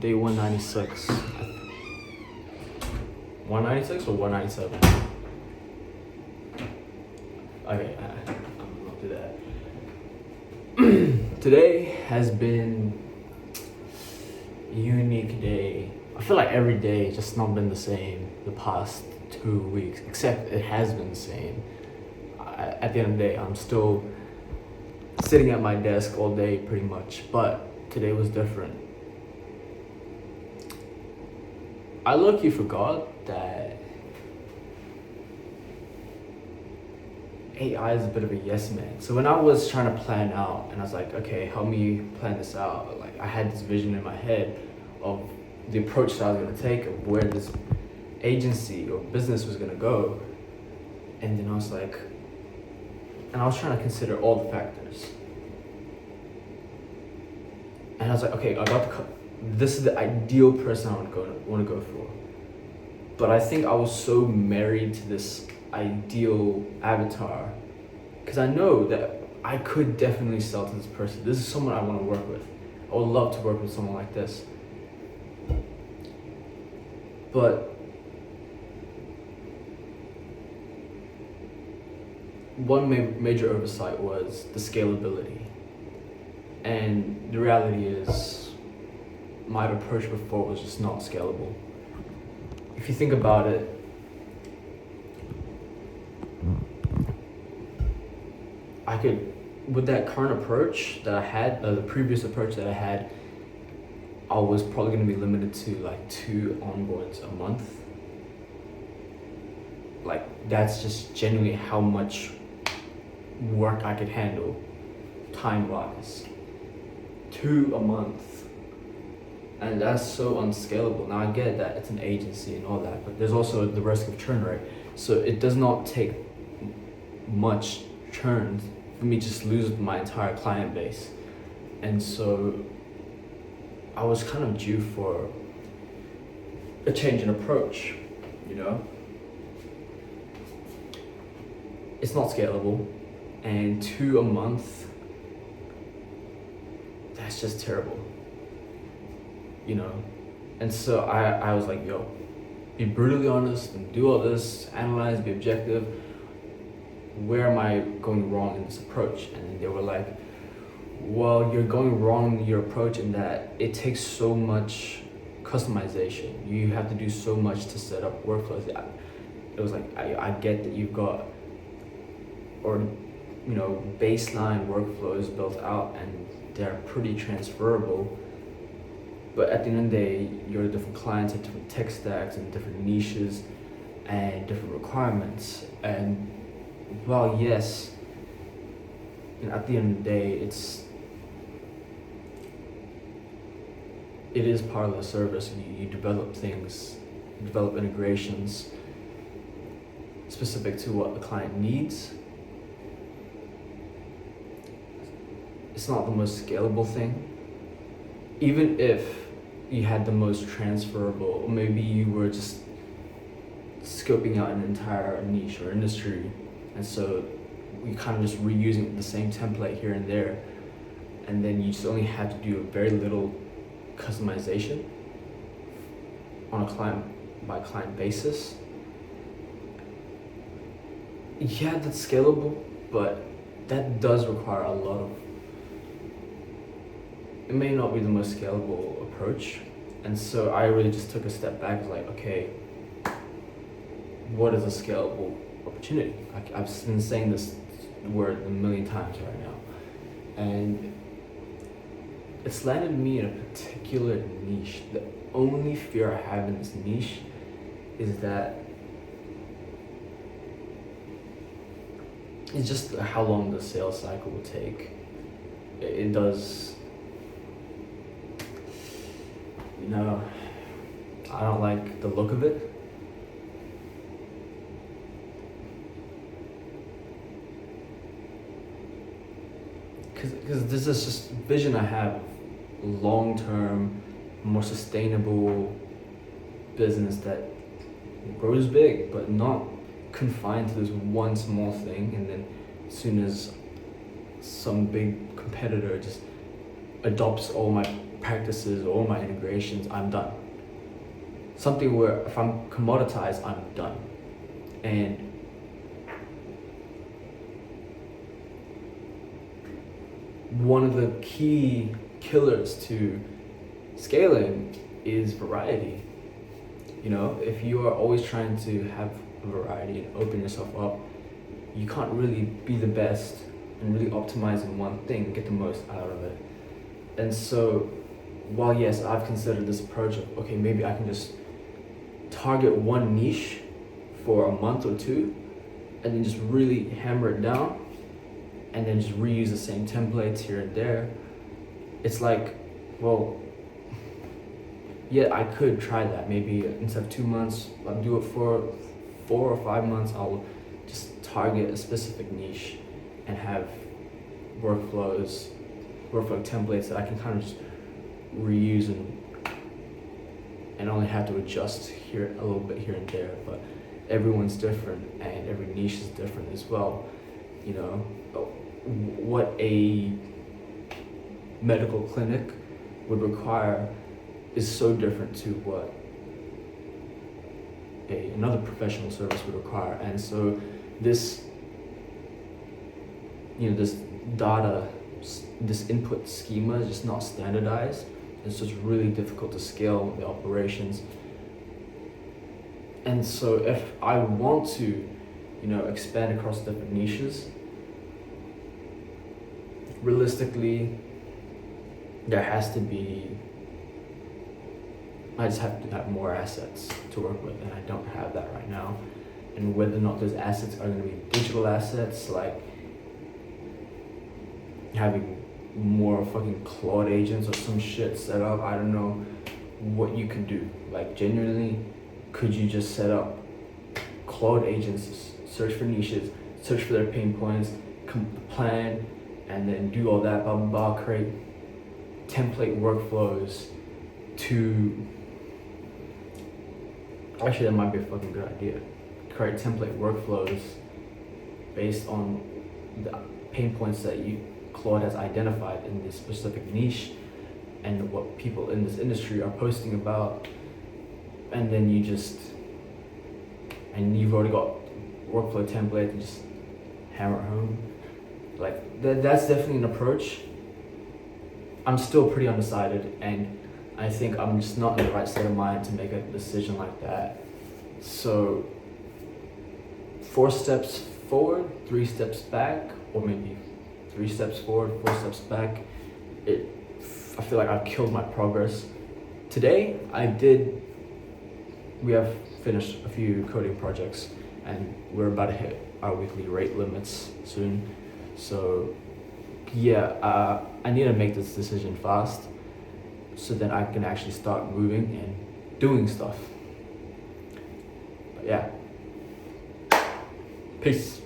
day 196. 196 or 197? Okay, I'll do that. Today has been a unique day. I feel like every day just not been the same the past 2 weeks, except it has been the same. At the end of the day, I'm still sitting at my desk all day pretty much, but today was different. I low-key forgot that AI is a bit of a yes man. So when I was trying to plan out and I was like, okay, help me plan this out, like I had this vision in my head of the approach that I was gonna take, of where this agency or business was gonna go. And then I was like, and I was trying to consider all the factors. And I was like, okay, this is the ideal person I want to go for. But I think I was so married to this ideal avatar, because I know that I could definitely sell to this person. This is someone I want to work with. I would love to work with someone like this. But one major oversight was the scalability. And the reality is, my approach before was just not scalable. If you think about it, with that current approach that I had, the previous approach that I had, I was probably going to be limited to like 2 onboards a month. Like, that's just genuinely how much work I could handle time-wise. 2 a month. And that's so unscalable. Now I get that it's an agency and all that, but there's also the risk of churn rate. So it does not take much churn for me to just lose my entire client base. And so I was kind of due for a change in approach, you know? It's not scalable, and 2 a month, that's just terrible, you know? And so I was like, yo, be brutally honest and do all this, analyze, be objective. Where am I going wrong in this approach? And they were like, well, you're going wrong in your approach in that it takes so much customization. You have to do so much to set up workflows. It was like, I get that you've got, or you know, baseline workflows built out and they're pretty transferable. But at the end of the day, your different clients have different tech stacks and different niches and different requirements. And well, yes, you know, at the end of the day, it is part of the service, and you develop things, develop integrations specific to what the client needs. It's not the most scalable thing. Even if you had the most transferable, or maybe you were just scoping out an entire niche or industry, and so you kind of just reusing the same template here and there, and then you just only had to do very little customization on a client by client basis. Yeah, that's scalable, but that does require a lot of, it may not be the most scalable approach. And so I really just took a step back, like, okay, what is a scalable opportunity? I've been saying this word a million times right now, and it's landed me in a particular niche. The only fear I have in this niche is that it's just how long the sales cycle will take. It does, you know, I don't like the look of it. Because this is just vision I have of long-term, more sustainable business that grows big, but not confined to this one small thing, and then as soon as some big competitor just adopts all my practices, all my integrations, I'm done. Something where if I'm commoditized, I'm done. And one of the key killers to scaling is variety. You know, if you are always trying to have a variety and open yourself up, you can't really be the best and really optimize in one thing and get the most out of it. And so, while yes, I've considered this approach of, okay, maybe I can just target one niche for a month or two and then just really hammer it down and then just reuse the same templates here and there. It's like, well, yeah, I could try that. Maybe instead of 2 months, I'll do it for 4 or 5 months. I'll just target a specific niche and have workflow templates that I can kind of just reuse and only have to adjust here a little bit here and there. But everyone's different and every niche is different as well. You know, what a medical clinic would require is so different to what another professional service would require. And so this, this data, this input schema is just not standardized. It's just really difficult to scale the operations. And so if I want to, expand across different niches, realistically, I just have to have more assets to work with, and I don't have that right now. And whether or not those assets are going to be digital assets, like having more fucking Claude agents or some shit set up, I don't know what you can do. Like, genuinely, could you just set up Claude agents, search for niches, search for their pain points, plan, and then do all that, blah, blah, blah, create template workflows to... Actually, that might be a fucking good idea. Create template workflows based on the pain points that Claude has identified in this specific niche and what people in this industry are posting about. And then you've already got workflow template and just hammer it home. Like, that's definitely an approach. I'm still pretty undecided, and I think I'm just not in the right state of mind to make a decision like that. So 4 steps forward, 3 steps back, or maybe 3 steps forward, 4 steps back. I feel like I've killed my progress. Today, we have finished a few coding projects, and we're about to hit our weekly rate limits soon. So yeah, I need to make this decision fast, so then I can actually start moving and doing stuff. But yeah, peace.